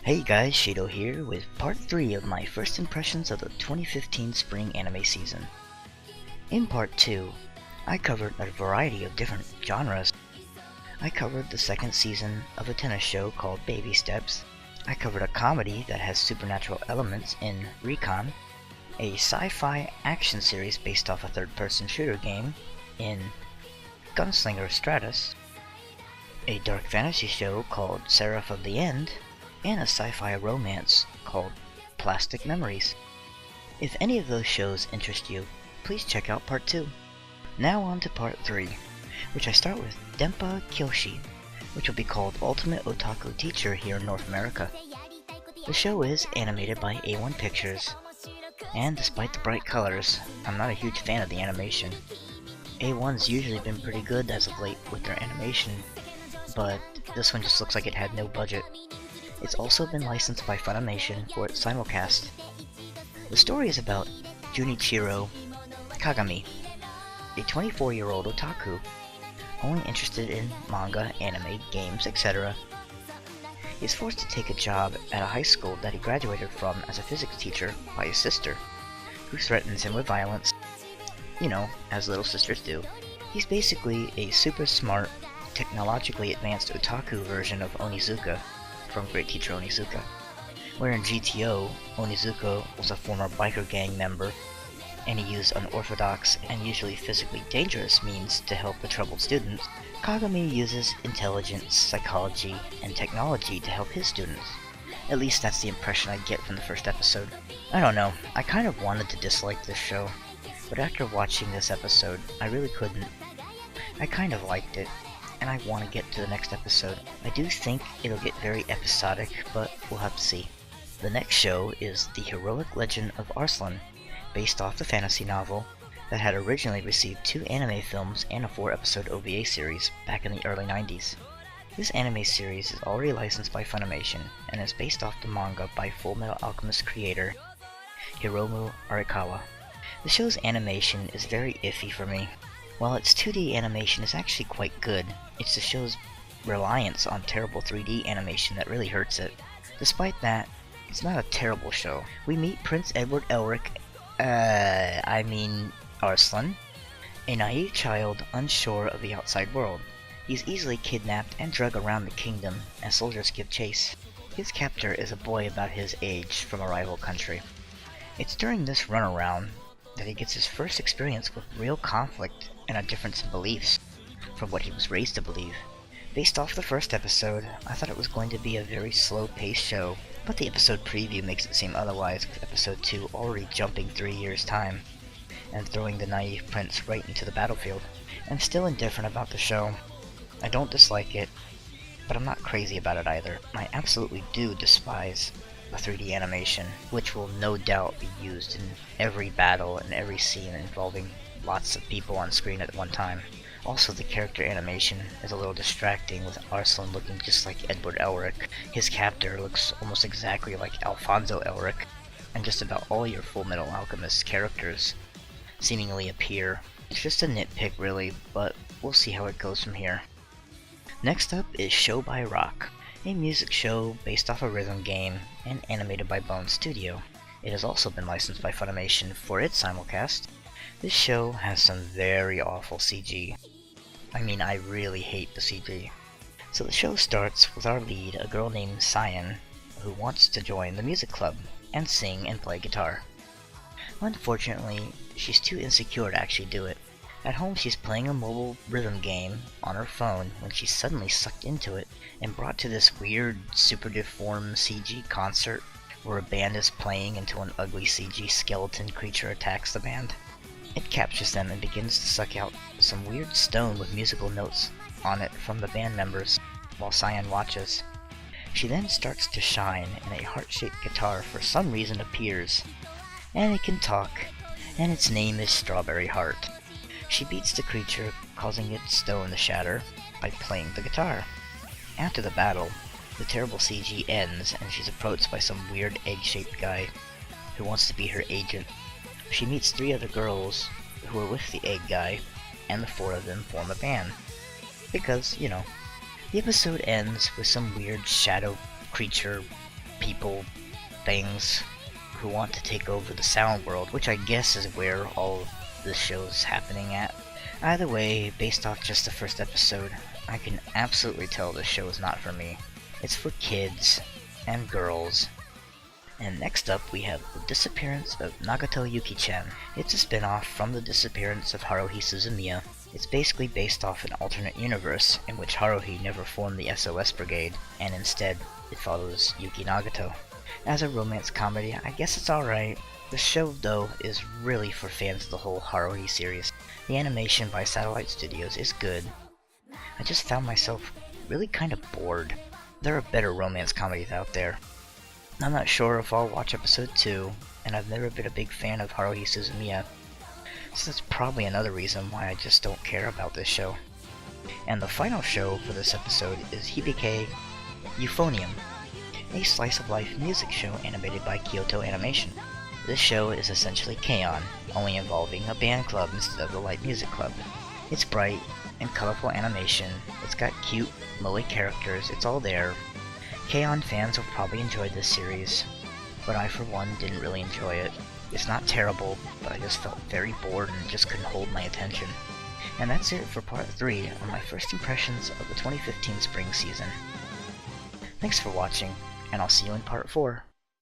Hey guys, Shido here with part 3 of my first impressions of the 2015 spring anime season. In part 2, I covered a variety of different genres. I covered the second season of a tennis show called Baby Steps. I covered a comedy that has supernatural elements in Recon, a sci-fi action series based off a third-person shooter game in Gunslinger Stratus, a dark fantasy show called Seraph of the End, and a sci-fi romance called Plastic Memories. If any of those shows interest you, please check out part 2. Now on to part 3, which I start with Denpa Killsheet, which will be called Ultimate Otaku Teacher here in North America. The show is animated by A1 Pictures, and despite the bright colors, I'm not a huge fan of the animation. A1's usually been pretty good as of late with their animation, but this one just looks like it had no budget. It's also been licensed by Funimation for its simulcast. The story is about Junichiro Kagami, a 24-year-old otaku, only interested in manga, anime, games, etc. He is forced to take a job at a high school that he graduated from as a physics teacher by his sister, who threatens him with violence, as little sisters do. He's basically a super smart, technologically advanced otaku version of Onizuka from Great Teacher Onizuka, where in GTO, Onizuka was a former biker gang member, and he used unorthodox and usually physically dangerous means to help the troubled students. Kagami uses intelligence, psychology, and technology to help his students. At least that's the impression I get from the first episode. I don't know, I kind of wanted to dislike this show, but after watching this episode, I really couldn't. I kind of liked it, and I want to get to the next episode. I do think it'll get very episodic, but we'll have to see. The next show is The Heroic Legend of Arslan, based off the fantasy novel that had originally received 2 anime films and a 4-episode OVA series back in the early 90s. This anime series is already licensed by Funimation and is based off the manga by Fullmetal Alchemist creator Hiromu Arakawa. The show's animation is very iffy for me. While its 2D animation is actually quite good, it's the show's reliance on terrible 3D animation that really hurts it. Despite that, it's not a terrible show. We meet Prince Edward Elric, Arslan, a naive child unsure of the outside world. He's easily kidnapped and dragged around the kingdom as soldiers give chase. His captor is a boy about his age from a rival country. It's during this runaround that he gets his first experience with real conflict and a difference in beliefs from what he was raised to believe. Based off the first episode, I thought it was going to be a very slow-paced show, but the episode preview makes it seem otherwise, with episode 2 already jumping 3 years' time and throwing the naive prince right into the battlefield. I'm still indifferent about the show. I don't dislike it, but I'm not crazy about it either. I absolutely do despise the 3D animation, which will no doubt be used in every battle and every scene involving lots of people on screen at one time. Also, the character animation is a little distracting, with Arslan looking just like Edward Elric. His captor looks almost exactly like Alfonso Elric, and just about all your Fullmetal Alchemist characters seemingly appear. It's just a nitpick really, but we'll see how it goes from here. Next up is Show by Rock, a music show based off a rhythm game and animated by Bone Studio. It has also been licensed by Funimation for its simulcast. This show has some very awful CG. I really hate the CG. So the show starts with our lead, a girl named Cyan, who wants to join the music club and sing and play guitar. Unfortunately, she's too insecure to actually do it. At home, she's playing a mobile rhythm game on her phone when she's suddenly sucked into it and brought to this weird, super deformed CG concert where a band is playing until an ugly CG skeleton creature attacks the band. It captures them and begins to suck out some weird stone with musical notes on it from the band members while Cyan watches. She then starts to shine, and a heart-shaped guitar for some reason appears, and it can talk, and its name is Strawberry Heart. She beats the creature, causing its stone to shatter, by playing the guitar. After the battle, the terrible CG ends, and she's approached by some weird egg-shaped guy who wants to be her agent. She meets 3 other girls who are with the egg guy, and the 4 of them form a band. Because, The episode ends with some weird shadow creature people, things who want to take over the Salon world, which I guess is where all of this show is happening at. Either way, based off just the first episode, I can absolutely tell this show is not for me. It's for kids and girls. And next up we have The Disappearance of Nagato Yuki-chan. It's a spin-off from The Disappearance of Haruhi Suzumiya. It's basically based off an alternate universe in which Haruhi never formed the SOS Brigade, and instead it follows Yuki Nagato. As a romance comedy, I guess it's alright. The show, though, is really for fans of the whole Haruhi series. The animation by Satellite Studios is good. I just found myself really kind of bored. There are better romance comedies out there. I'm not sure if I'll watch episode 2, and I've never been a big fan of Haruhi Suzumiya, so that's probably another reason why I just don't care about this show. And the final show for this episode is BK Euphonium, a slice-of-life music show animated by Kyoto Animation. This show is essentially K-On!, only involving a band club instead of the light music club. It's bright and colorful animation, it's got cute, moe characters, it's all there. K-On! Fans will probably enjoy this series, but I for one didn't really enjoy it. It's not terrible, but I just felt very bored and just couldn't hold my attention. And that's it for part 3 of my first impressions of the 2015 spring season. Thanks for watching, and I'll see you in part 4.